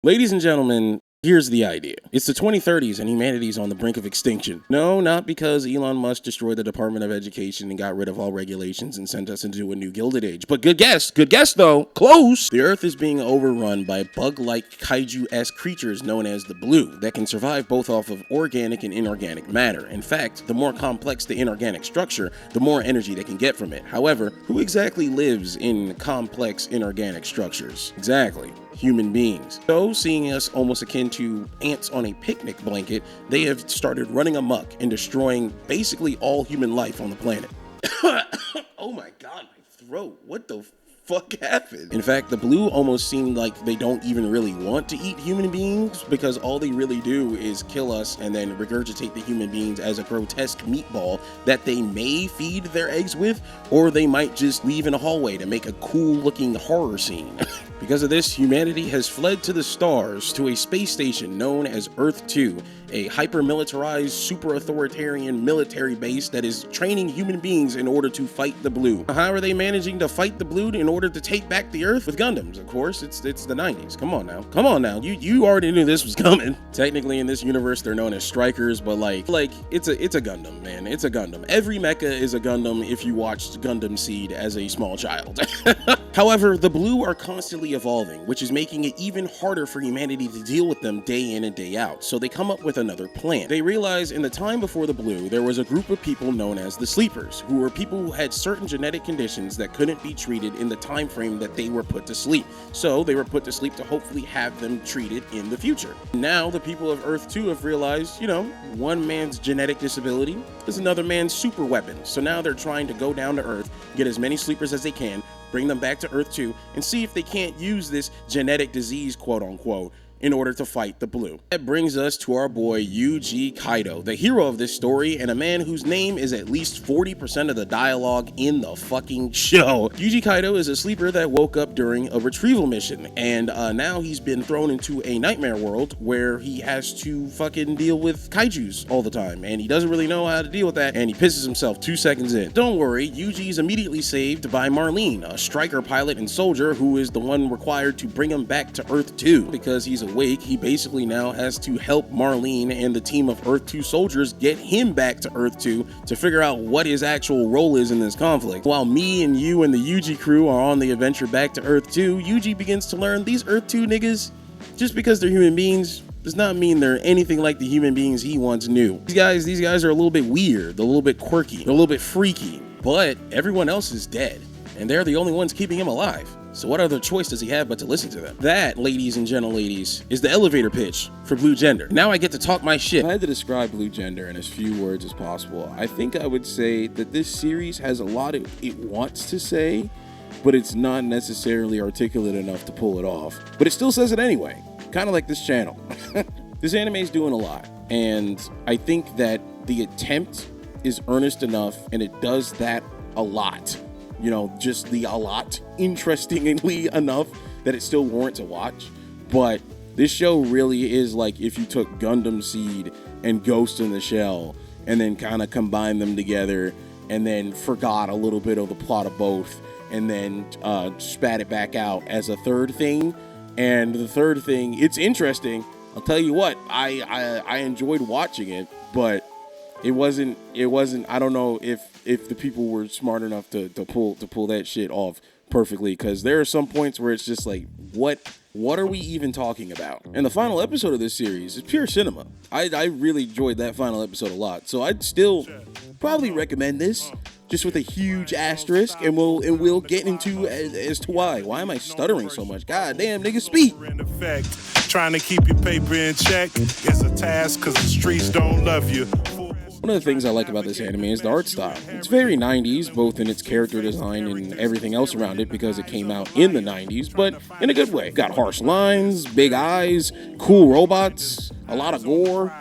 Ladies and gentlemen, here's the idea. It's the 2030s and humanity's on the brink of extinction. No, not because Elon Musk destroyed the Department of Education and got rid of all regulations and sent us into a new Gilded Age. But good guess though. Close! The Earth is being overrun by bug-like kaiju-esque creatures known as the Blue that can survive both off of organic and inorganic matter. In fact, the more complex the inorganic structure, the more energy they can get from it. However, who exactly lives in complex inorganic structures? Exactly. Human beings. So, seeing us almost akin to ants on a picnic blanket, they have started running amok and destroying basically all human life on the planet. Oh my god, my throat. What the fuck happened? In fact, the Blue almost seem like they don't even really want to eat human beings, because all they really do is kill us and then regurgitate the human beings as a grotesque meatball that they may feed their eggs with, or they might just leave in a hallway to make a cool looking horror scene. Because of this, humanity has fled to the stars to a space station known as Earth 2, a hyper-militarized, super-authoritarian military base that is training human beings in order to fight the Blue. How are they managing to fight the Blue in order to take back the Earth? With Gundams, of course. It's the 90s. Come on now. You already knew this was coming. Technically, in this universe, they're known as strikers, but like it's a Gundam, man. It's a Gundam. Every mecha is a Gundam if you watched Gundam Seed as a small child. However, the Blue are constantly evolving, which is making it even harder for humanity to deal with them day in and day out. So they come up with another plan. They realize in the time before the Blue, there was a group of people known as the Sleepers, who were people who had certain genetic conditions that couldn't be treated in the time frame that they were put to sleep. So they were put to sleep to hopefully have them treated in the future. Now the people of Earth 2 have realized, one man's genetic disability is another man's super weapon. So now they're trying to go down to Earth, get as many sleepers as they can, bring them back to Earth 2, and see if they can't use this genetic disease, quote unquote, in order to fight the Blue. That brings us to our boy Yuji Kaito, the hero of this story, and a man whose name is at least 40% of the dialogue in the fucking show. Yuji Kaito is a sleeper that woke up during a retrieval mission, and now he's been thrown into a nightmare world where he has to fucking deal with kaijus all the time, and he doesn't really know how to deal with that, and he pisses himself 2 seconds in. Don't worry, Yuji's immediately saved by Marlene, a striker pilot and soldier who is the one required to bring him back to Earth 2. Because he's awake, he basically now has to help Marlene and the team of Earth 2 soldiers get him back to Earth 2 to figure out what his actual role is in this conflict. While me and you and the Yuji crew are on the adventure back to Earth 2, Yuji begins to learn these Earth 2 niggas, just because they're human beings, does not mean they're anything like the human beings he once knew. These guys are a little bit weird, a little bit quirky, a little bit freaky, but everyone else is dead, and they're the only ones keeping him alive. So what other choice does he have but to listen to them? That, ladies and gentlemen-ladies, is the elevator pitch for Blue Gender. Now I get to talk my shit. If I had to describe Blue Gender in as few words as possible, I think I would say that this series has a lot it wants to say, but it's not necessarily articulate enough to pull it off. But it still says it anyway, kind of like this channel. This anime is doing a lot, and I think that the attempt is earnest enough, and it does that a lot. Just a lot, interestingly enough, that it still warrants a watch. But this show really is like if you took Gundam Seed and Ghost in the Shell and then kind of combined them together and then forgot a little bit of the plot of both and then spat it back out as a third thing. And the third thing, it's interesting. I'll tell you what, I enjoyed watching it, but it wasn't I don't know if the people were smart enough to pull that shit off perfectly, because there are some points where it's just like, what are we even talking about? And the final episode of this series is pure cinema. I really enjoyed that final episode a lot, so I'd still probably recommend this, just with a huge asterisk, and we'll get into as to why. Why am I stuttering so much? God damn, nigga, speak. Trying to keep your paper in check is a task, cause the streets don't love you. One of the things I like about this anime is the art style. It's very 90s, both in its character design and everything else around it, because it came out in the 90s, but in a good way. Got harsh lines, big eyes, cool robots, a lot of gore,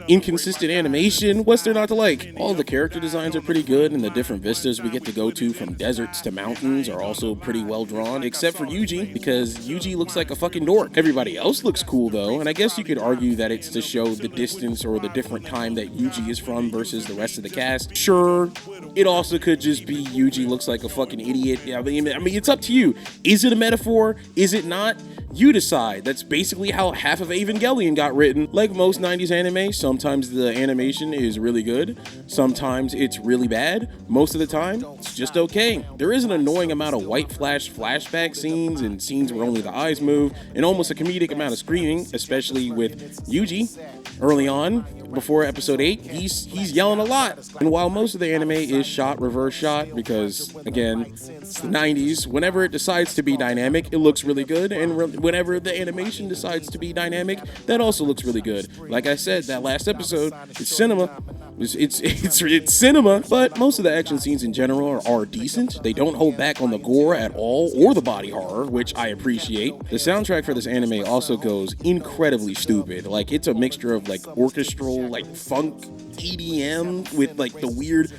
inconsistent animation. What's there not to like? All the character designs are pretty good, and the different vistas we get to go to, from deserts to mountains, are also pretty well drawn, except for Yuji, because Yuji looks like a fucking dork. Everybody else looks cool though, and I guess you could argue that it's to show the distance or the different time that Yuji is from versus the rest of the cast. Sure, it also could just be Yuji looks like a fucking idiot. I mean, it's up to you. Is it a metaphor? Is it not? You decide. That's basically how half of Evangelion got written. Like most 90s anime, sometimes the animation is really good, sometimes it's really bad, most of the time it's just okay. There is an annoying amount of white flash flashback scenes and scenes where only the eyes move, and almost a comedic amount of screaming, especially with Yuji. Early on, before episode 8, he's yelling a lot. And while most of the anime is shot reverse shot, because again, it's the 90s, whenever it decides to be dynamic, it looks really good, and whenever the animation decides to be dynamic, that also looks really good. Like I said, that last episode, it's cinema. It's cinema, but most of the action scenes in general are decent. They don't hold back on the gore at all or the body horror, which I appreciate. The soundtrack for this anime also goes incredibly stupid. Like, it's a mixture of like orchestral, like funk, EDM with like the weird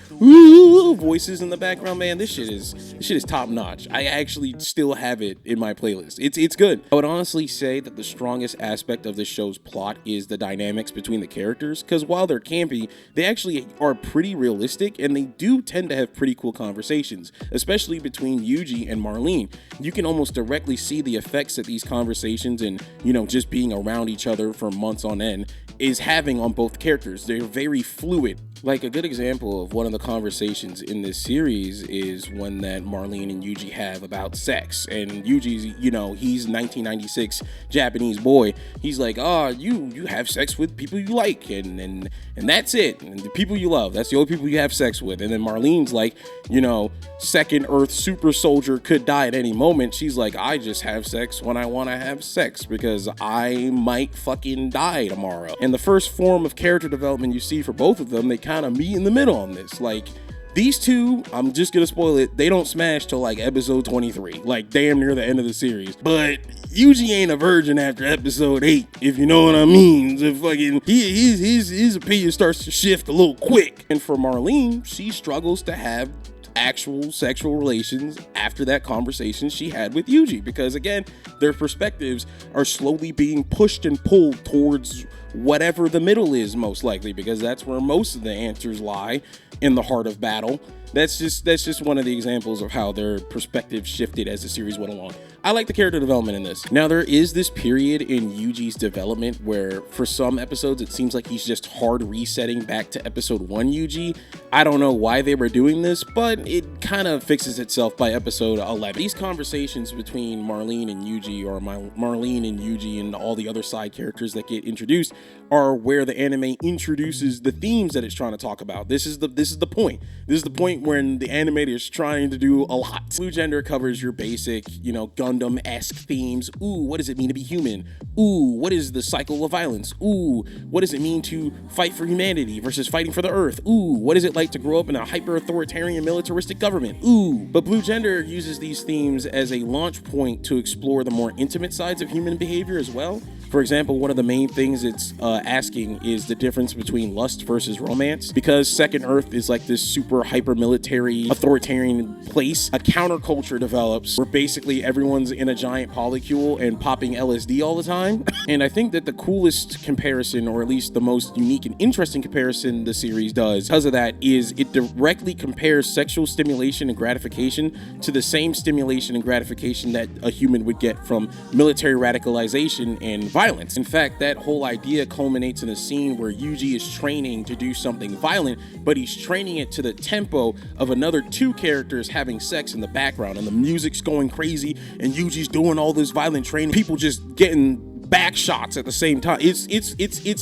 voices in the background. Man, this shit is top notch. I actually still have it in my playlist. It's good. I would honestly say that the strongest aspect of this show's plot is the dynamics between the characters, because while they're campy, they actually are pretty realistic, and they do tend to have pretty cool conversations, especially between Yuji and Marlene. You can almost directly see the effects that these conversations and, you know, just being around each other for months on end is having on both characters. They're very fluid. Like, a good example of one of the conversations in this series is one that Marlene and Yuji have about sex. And Yuji's, you know, he's 1996 Japanese boy. He's like, you have sex with people you like, and that's it. And the people you love, that's the only people you have sex with. And then Marlene's like, you know, second Earth super soldier could die at any moment. She's like, I just have sex when I want to have sex because I might fucking die tomorrow. And the first form of character development you see for both of them, they kind of meet in the middle on this. Like, these two, I'm just gonna spoil it, they don't smash till like episode 23, like damn near the end of the series. But Yuji ain't a virgin after episode 8, if you know what I mean. So fucking his opinion starts to shift a little quick. And for Marlene, she struggles to have actual sexual relations after that conversation she had with Yuji, because again, their perspectives are slowly being pushed and pulled towards whatever the middle is, most likely, because that's where most of the answers lie, in the heart of battle. That's just one of the examples of how their perspective shifted as the series went along. I like the character development in this. Now, there is this period in Yuji's development where for some episodes it seems like he's just hard resetting back to episode 1 Yuji. I don't know why they were doing this, but it kind of fixes itself by episode 11. These conversations between Marlene and Yuji, or Marlene and Yuji and all the other side characters that get introduced, are where the anime introduces the themes that it's trying to talk about. This is the point. This is the point when the animator is trying to do a lot. Blue Gender covers your basic, you know, Gundam-esque themes. Ooh, what does it mean to be human? Ooh, what is the cycle of violence? Ooh, what does it mean to fight for humanity versus fighting for the earth? Ooh, what is it like to grow up in a hyper-authoritarian militaristic government? Ooh. But Blue Gender uses these themes as a launch point to explore the more intimate sides of human behavior as well. For example, one of the main things it's asking is the difference between lust versus romance. Because Second Earth is like this super hyper military authoritarian place, a counterculture develops where basically everyone's in a giant polycule and popping LSD all the time. And I think that the coolest comparison, or at least the most unique and interesting comparison the series does because of that, is it directly compares sexual stimulation and gratification to the same stimulation and gratification that a human would get from military radicalization and violence. In fact, that whole idea culminates in a scene where Yuji is training to do something violent, but he's training it to the tempo of another two characters having sex in the background, and the music's going crazy, and Yuji's doing all this violent training, people just getting back shots at the same time. It's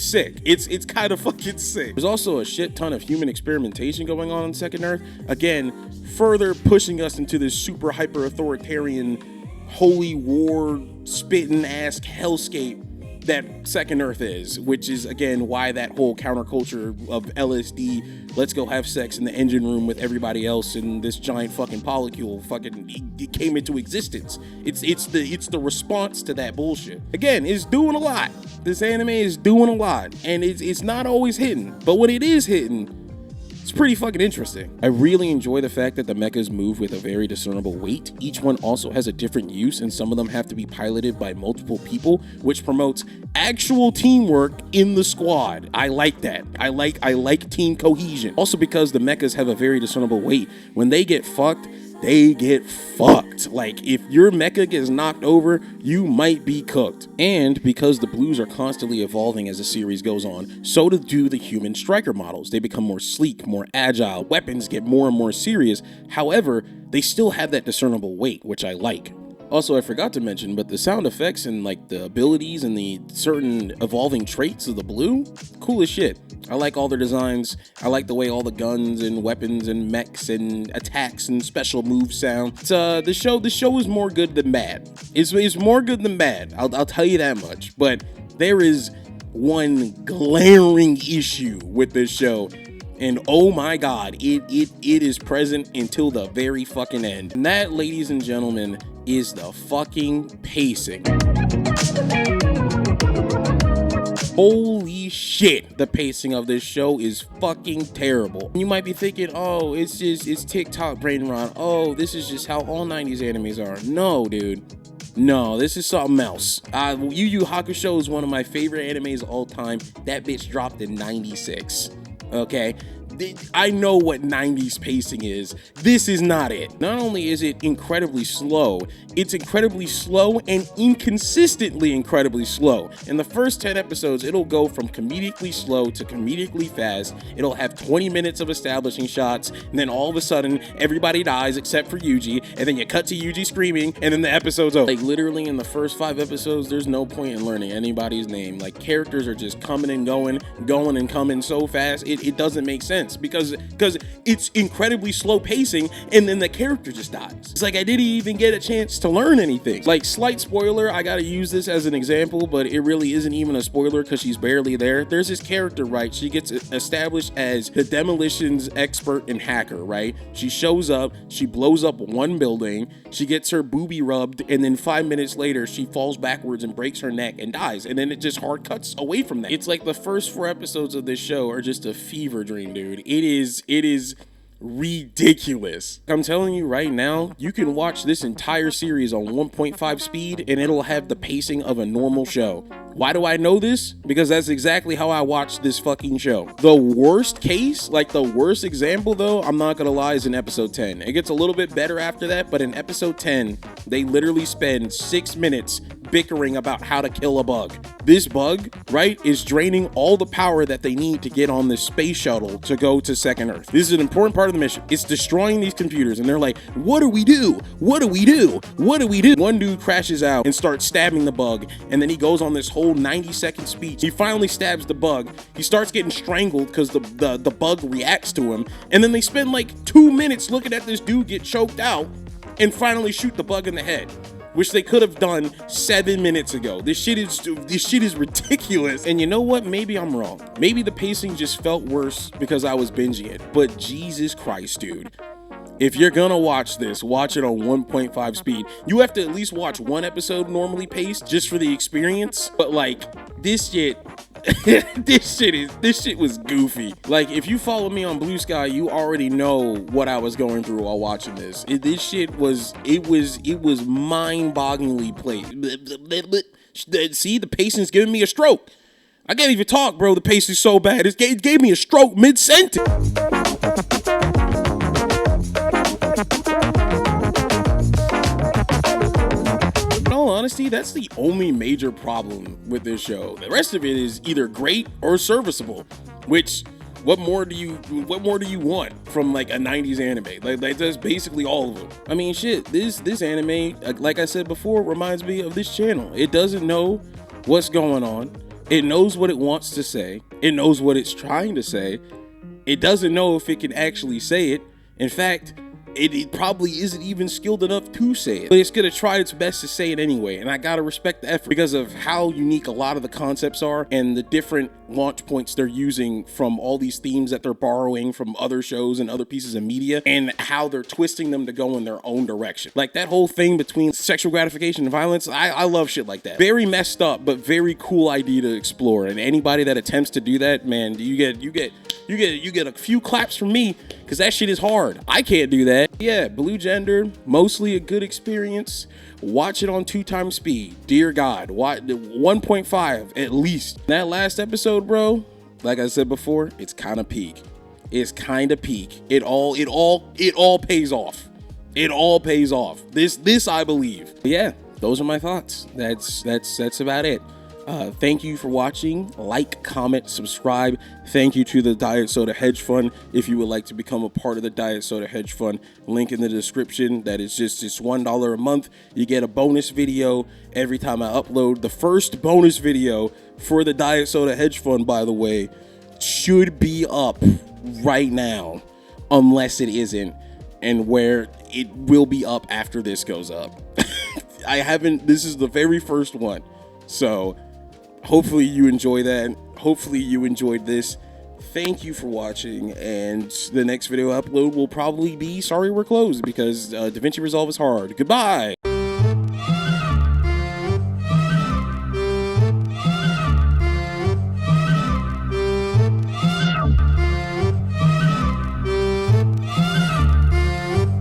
sick. It's kind of fucking sick. There's also a shit ton of human experimentation going on Second Earth. Again, further pushing us into this super hyper authoritarian holy war spitting ass hellscape that Second Earth is, which is again why that whole counterculture of LSD, let's go have sex in the engine room with everybody else in this giant fucking polycule it came into existence. It's the response to that bullshit. Again, it's doing a lot. This anime is doing a lot, and it's not always hidden, but when it is hidden, it's pretty fucking interesting. I really enjoy the fact that the mechas move with a very discernible weight. Each one also has a different use, and some of them have to be piloted by multiple people, which promotes actual teamwork in the squad. I like that. I like team cohesion. Also, because the mechas have a very discernible weight, when they get fucked, they get fucked. Like, if your mecha gets knocked over, you might be cooked. And because the blues are constantly evolving as the series goes on, so do the human striker models. They become more sleek, more agile, weapons get more and more serious. However, they still have that discernible weight, which I like. Also, I forgot to mention, but the sound effects and like the abilities and the certain evolving traits of the blue, cool as shit. I like all their designs. I like the way all the guns and weapons and mechs and attacks and special moves sound. It's, the show is more good than bad. It's more good than bad. I'll tell you that much. But there is one glaring issue with this show. And oh my god, it is present until the very fucking end. And that, ladies and gentlemen, is the fucking pacing. Holy shit, the pacing of this show is fucking terrible. You might be thinking, oh, it's TikTok brain rot. Oh, this is just how all 90s animes are. No, dude. No, this is something else. Yu Yu Hakusho is one of my favorite animes of all time. That bitch dropped in 96. Okay? I know what 90s pacing is. This is not it. Not only is it incredibly slow, it's incredibly slow and inconsistently incredibly slow. In the first 10 episodes, it'll go from comedically slow to comedically fast. It'll have 20 minutes of establishing shots, and then all of a sudden, everybody dies except for Yuji, and then you cut to Yuji screaming, and then the episode's over. Like, literally in the first 5 episodes, there's no point in learning anybody's name. Like, characters are just coming and going and coming so fast, it doesn't make sense. Because it's incredibly slow pacing, and then the character just dies. It's like I didn't even get a chance to learn anything. Like, slight spoiler, I gotta use this as an example, but it really isn't even a spoiler because she's barely there. There's this character, right? She gets established as the demolitions expert and hacker, right? She shows up, she blows up one building, she gets her boobie rubbed, and then 5 minutes later, she falls backwards and breaks her neck and dies. And then it just hard cuts away from that. It's like the first 4 episodes of this show are just a fever dream, dude. It is ridiculous. I'm telling you right now, you can watch this entire series on 1.5 speed and it'll have the pacing of a normal show. Why do I know this? Because that's exactly how I watched this fucking show. The worst case, like the worst example though, I'm not gonna lie, is in episode 10. It gets a little bit better after that, but in episode 10, they literally spend 6 minutes bickering about how to kill a bug. This bug, right, is draining all the power that they need to get on this space shuttle to go to second Earth. This is an important part of the mission. It's destroying these computers, and they're like, what do we do? What do we do? What do we do? One dude crashes out and starts stabbing the bug, and then he goes on this whole 90-second speech. He finally stabs the bug. He starts getting strangled because the bug reacts to him, and then they spend like 2 minutes looking at this dude get choked out and finally shoot the bug in the head, which they could have done 7 minutes ago. This shit is ridiculous. And you know what? Maybe I'm wrong. Maybe the pacing just felt worse because I was binging it. But Jesus Christ, dude. If you're gonna watch this, watch it on 1.5 speed. You have to at least watch 1 episode normally paced just for the experience. But like, this shit, this shit was goofy. Like, if you follow me on BLUESKY, you already know what I was going through while watching this. This shit was, it was mind-bogglingly played. See, the pacing's giving me a stroke. I can't even talk, bro. The pace is so bad. It gave me a stroke mid-sentence. In all honesty, that's the only major problem with this show. The rest of it is either great or serviceable, which what more do you want from like a 90s anime? Like that's basically all of them. I mean, shit, this anime, like I said before, reminds me of this channel. It doesn't know what's going on. It knows what it wants to say. It knows what it's trying to say. It doesn't know if it can actually say it. In fact, it probably isn't even skilled enough to say it, but it's gonna try its best to say it anyway, and I gotta respect the effort because of how unique a lot of the concepts are and the different launch points they're using from all these themes that they're borrowing from other shows and other pieces of media, and how they're twisting them to go in their own direction. Like that whole thing between sexual gratification and violence, I love shit like that. Very messed up, but very cool idea to explore, and anybody that attempts to do that, man, you get a few claps from me, because that shit is hard. I can't do that. Yeah, Blue Gender, mostly a good experience. Watch it on 2x speed. Dear God, 1.5 at least. That last episode, bro, like I said before, it's kind of peak. It's kind of peak. It all pays off. It all pays off. This I believe. But yeah, those are my thoughts. That's about it. Thank you for watching. Like, comment, subscribe. Thank you to the Diet Soda Hedge Fund. If you would like to become a part of the Diet Soda Hedge Fund, link in the description. That is just $1 a month. You get a bonus video every time I upload. The first bonus video for the Diet Soda Hedge Fund, by the way, should be up right now, unless it isn't, and where it will be up after this goes up. This is the very first one. So hopefully you enjoy that. Hopefully you enjoyed this. Thank you for watching, and the next video upload will probably be sorry we're closed, because DaVinci Resolve is hard. Goodbye.